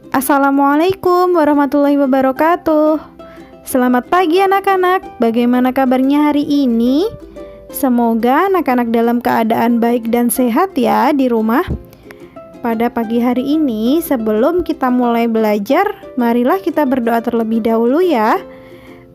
Assalamualaikum warahmatullahi wabarakatuh. Selamat pagi anak-anak, bagaimana kabarnya hari ini? Semoga anak-anak dalam keadaan baik dan sehat ya di rumah. Pada pagi hari ini, sebelum kita mulai belajar, marilah kita berdoa terlebih dahulu ya.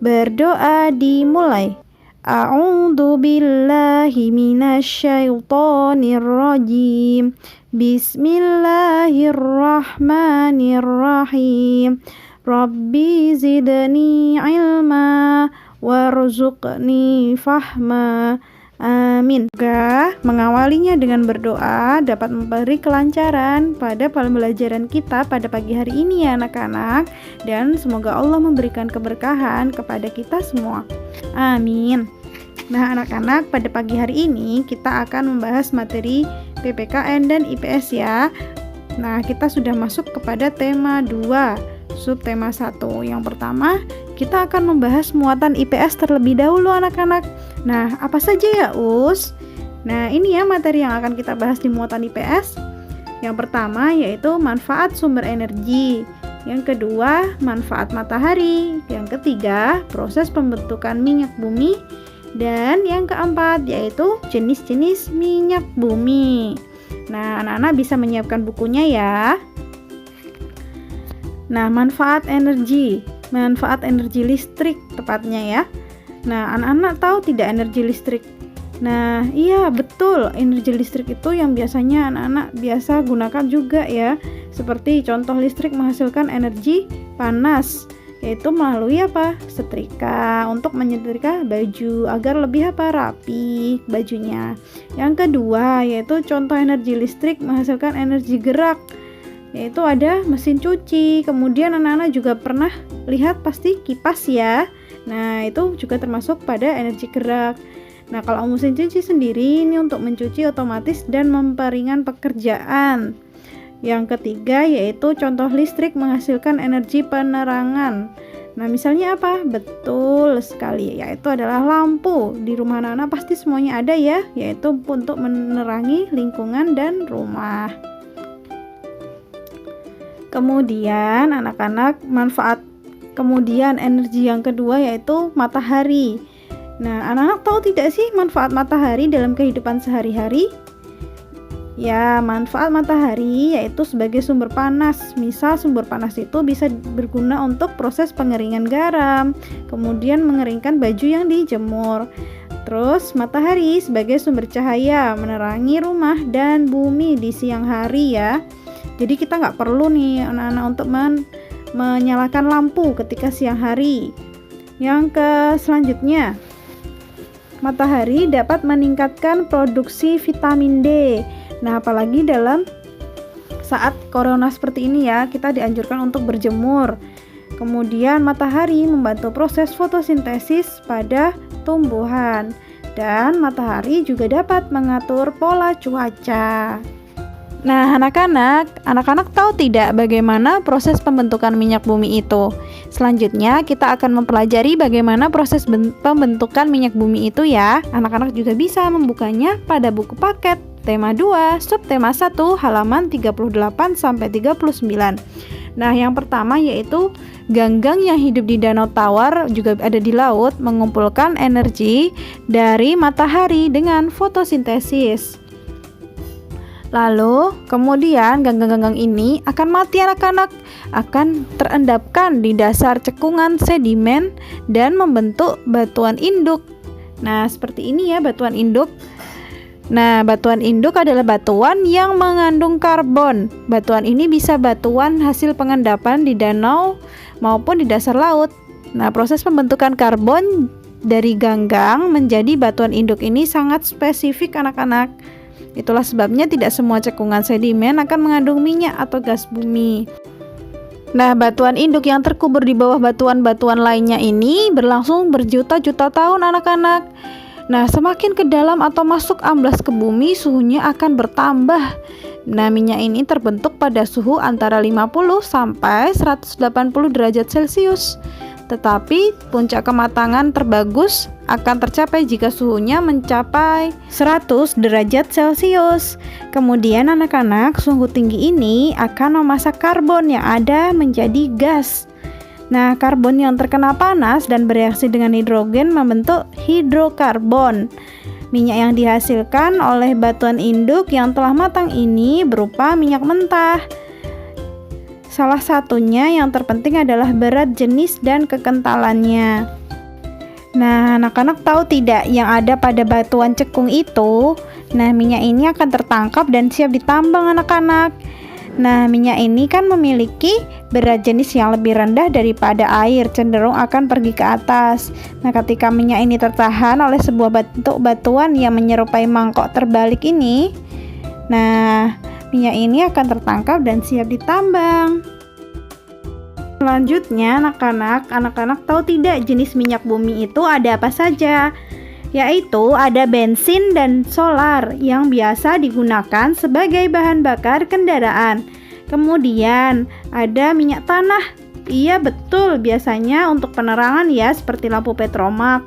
Berdoa dimulai. A'udzu billahi minasyaitonir rajim. Bismillahirrahmanirrahim. Rabbi zidni ilma warzuqni fahma. Amin. Semoga mengawalinya dengan berdoa dapat memberi kelancaran pada pembelajaran kita pada pagi hari ini ya anak-anak. Dan semoga Allah memberikan keberkahan kepada kita semua. Amin. Nah anak-anak, pada pagi hari ini kita akan membahas materi PPKN dan IPS ya. Nah kita sudah masuk kepada tema 2, subtema 1. Yang pertama, kita akan membahas muatan IPS terlebih dahulu anak-anak. Nah, apa saja ya Us? Nah, ini ya materi yang akan kita bahas di muatan IPS. Yang pertama yaitu manfaat sumber energi. Yang kedua, manfaat matahari. Yang ketiga, proses pembentukan minyak bumi. Dan yang keempat yaitu jenis-jenis minyak bumi. Nah, anak-anak bisa menyiapkan bukunya ya. Nah, manfaat energi listrik tepatnya ya. Nah, anak-anak tahu tidak energi listrik? Nah, iya betul, energi listrik itu yang biasanya anak-anak biasa gunakan juga ya. Seperti contoh listrik menghasilkan energi panas, yaitu melalui apa? Setrika, untuk menyetrika baju agar lebih rapi bajunya. Yang kedua, yaitu contoh energi listrik menghasilkan energi gerak, yaitu ada mesin cuci. Kemudian anak-anak juga pernah lihat pasti kipas ya. Nah, itu juga termasuk pada energi gerak. Nah, kalau mesin cuci sendiri ini untuk mencuci otomatis dan memperingan pekerjaan. Yang ketiga yaitu contoh listrik menghasilkan energi penerangan. Nah, misalnya apa? Betul sekali, yaitu adalah lampu. Di rumah anak-anak pasti semuanya ada ya, yaitu untuk menerangi lingkungan dan rumah. Kemudian kemudian energi yang kedua yaitu matahari. Nah, anak-anak tahu tidak sih manfaat matahari dalam kehidupan sehari-hari? Ya, manfaat matahari yaitu sebagai sumber panas. Misal sumber panas itu bisa berguna untuk proses pengeringan garam, kemudian mengeringkan baju yang dijemur. Terus matahari sebagai sumber cahaya, menerangi rumah dan bumi di siang hari ya. Jadi kita nggak perlu nih anak-anak untuk menyalakan lampu ketika siang hari. Yang selanjutnya, matahari dapat meningkatkan produksi vitamin D. Nah, apalagi dalam saat corona seperti ini ya, kita dianjurkan untuk berjemur. Kemudian matahari membantu proses fotosintesis pada tumbuhan. Dan matahari juga dapat mengatur pola cuaca. Nah, anak-anak tahu tidak bagaimana proses pembentukan minyak bumi itu? Selanjutnya, kita akan mempelajari bagaimana proses pembentukan minyak bumi itu ya. Anak-anak juga bisa membukanya pada buku paket tema 2, subtema 1, halaman 38 sampai 39. Nah, yang pertama yaitu ganggang yang hidup di danau tawar juga ada di laut mengumpulkan energi dari matahari dengan fotosintesis. Lalu kemudian ganggang-ganggang ini akan mati anak-anak, akan terendapkan di dasar cekungan sedimen dan membentuk batuan induk. Nah, seperti ini ya batuan induk. Nah, batuan induk adalah batuan yang mengandung karbon. Batuan ini bisa batuan hasil pengendapan di danau maupun di dasar laut. Nah, proses pembentukan karbon dari ganggang menjadi batuan induk ini sangat spesifik anak-anak. Itulah sebabnya tidak semua cekungan sedimen akan mengandung minyak atau gas bumi. Nah, batuan induk yang terkubur di bawah batuan-batuan lainnya ini berlangsung berjuta-juta tahun anak-anak. Nah, semakin ke dalam atau masuk amblas ke bumi, suhunya akan bertambah. Nah, minyak ini terbentuk pada suhu antara 50 sampai 180 derajat Celcius. Tetapi puncak kematangan terbagus akan tercapai jika suhunya mencapai 100 derajat Celcius. Kemudian anak-anak, suhu tinggi ini akan memasak karbon yang ada menjadi gas. Nah, karbon yang terkena panas dan bereaksi dengan hidrogen membentuk hidrokarbon. Minyak yang dihasilkan oleh batuan induk yang telah matang ini berupa minyak mentah. Salah satunya yang terpenting adalah berat jenis dan kekentalannya. Nah, anak-anak tahu tidak yang ada pada batuan cekung itu? Nah, minyak ini akan tertangkap dan siap ditambang anak-anak. Nah, minyak ini kan memiliki berat jenis yang lebih rendah daripada air, cenderung akan pergi ke atas. Nah, ketika minyak ini tertahan oleh sebuah bentuk batuan yang menyerupai mangkok terbalik ini, nah, minyak ini akan tertangkap dan siap ditambang. Selanjutnya, anak-anak tahu tidak jenis minyak bumi itu ada apa saja? Yaitu ada bensin dan solar yang biasa digunakan sebagai bahan bakar kendaraan. Kemudian ada minyak tanah. Iya betul, biasanya untuk penerangan ya, seperti lampu petromak,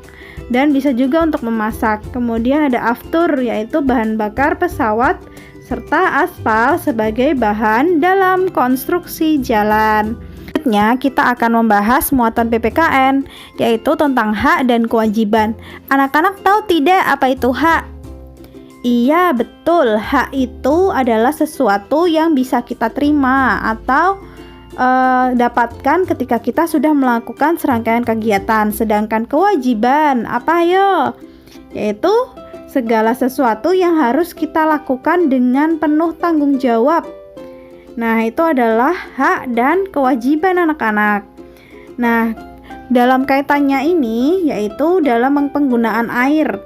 dan bisa juga untuk memasak. Kemudian ada aftur, yaitu bahan bakar pesawat, serta aspal sebagai bahan dalam konstruksi jalan. Selanjutnya, kita akan membahas muatan PPKN, yaitu tentang hak dan kewajiban. Anak-anak tahu tidak apa itu hak? Iya, betul. Hak itu adalah sesuatu yang bisa kita terima atau dapatkan ketika kita sudah melakukan serangkaian kegiatan. Sedangkan kewajiban, apa ayo? Yaitu segala sesuatu yang harus kita lakukan dengan penuh tanggung jawab. Nah, itu adalah hak dan kewajiban anak-anak. Nah, dalam kaitannya ini yaitu dalam penggunaan air.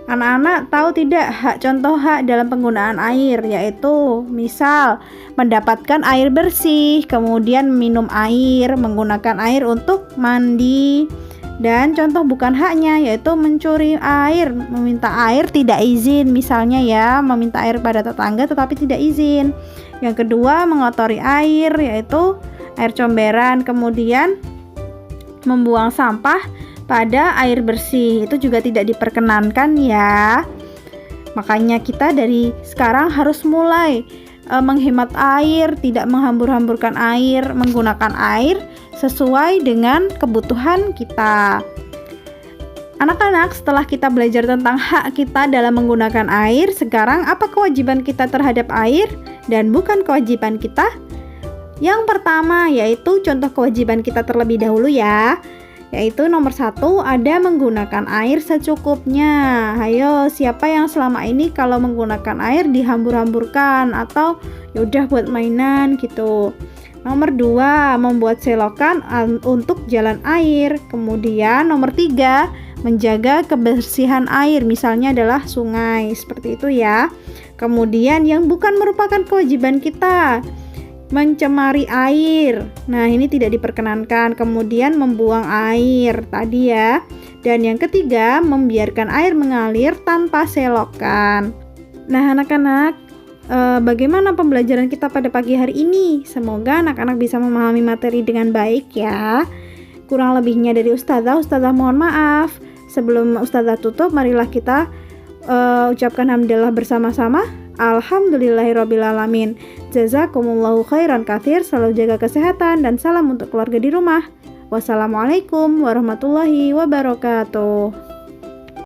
Anak-anak tahu tidak contoh hak dalam penggunaan air, yaitu misal mendapatkan air bersih, kemudian minum air, menggunakan air untuk mandi. Dan contoh bukan haknya yaitu mencuri air, meminta air tidak izin, misalnya ya, meminta air pada tetangga tetapi tidak izin. Yang kedua, mengotori air, yaitu air comberan. Kemudian membuang sampah pada air bersih, itu juga tidak diperkenankan ya. Makanya kita dari sekarang harus mulai menghemat air, tidak menghambur-hamburkan air, menggunakan air sesuai dengan kebutuhan kita. Anak-anak, setelah kita belajar tentang hak kita dalam menggunakan air, sekarang apa kewajiban kita terhadap air dan bukan kewajiban kita? Yang pertama yaitu contoh kewajiban kita terlebih dahulu ya, yaitu nomor 1 ada menggunakan air secukupnya. Ayo, siapa yang selama ini kalau menggunakan air dihambur-hamburkan atau yaudah buat mainan gitu. Nomor 2 membuat selokan untuk jalan air. Kemudian nomor 3 menjaga kebersihan air, misalnya adalah sungai, seperti itu ya. Kemudian yang bukan merupakan kewajiban kita, mencemari air. Nah, ini tidak diperkenankan. Kemudian membuang air tadi ya. Dan yang ketiga, membiarkan air mengalir tanpa selokan. Nah, anak-anak, bagaimana pembelajaran kita pada pagi hari ini? Semoga anak-anak bisa memahami materi dengan baik ya. Kurang lebihnya dari Ustazah mohon maaf. Sebelum Ustazah tutup, marilah kita ucapkan hamdalah bersama-sama. Alhamdulillahirrabbilalamin. Jazakumullahu khairan katsir. Selalu jaga kesehatan dan salam untuk keluarga di rumah. Wassalamualaikum warahmatullahi wabarakatuh.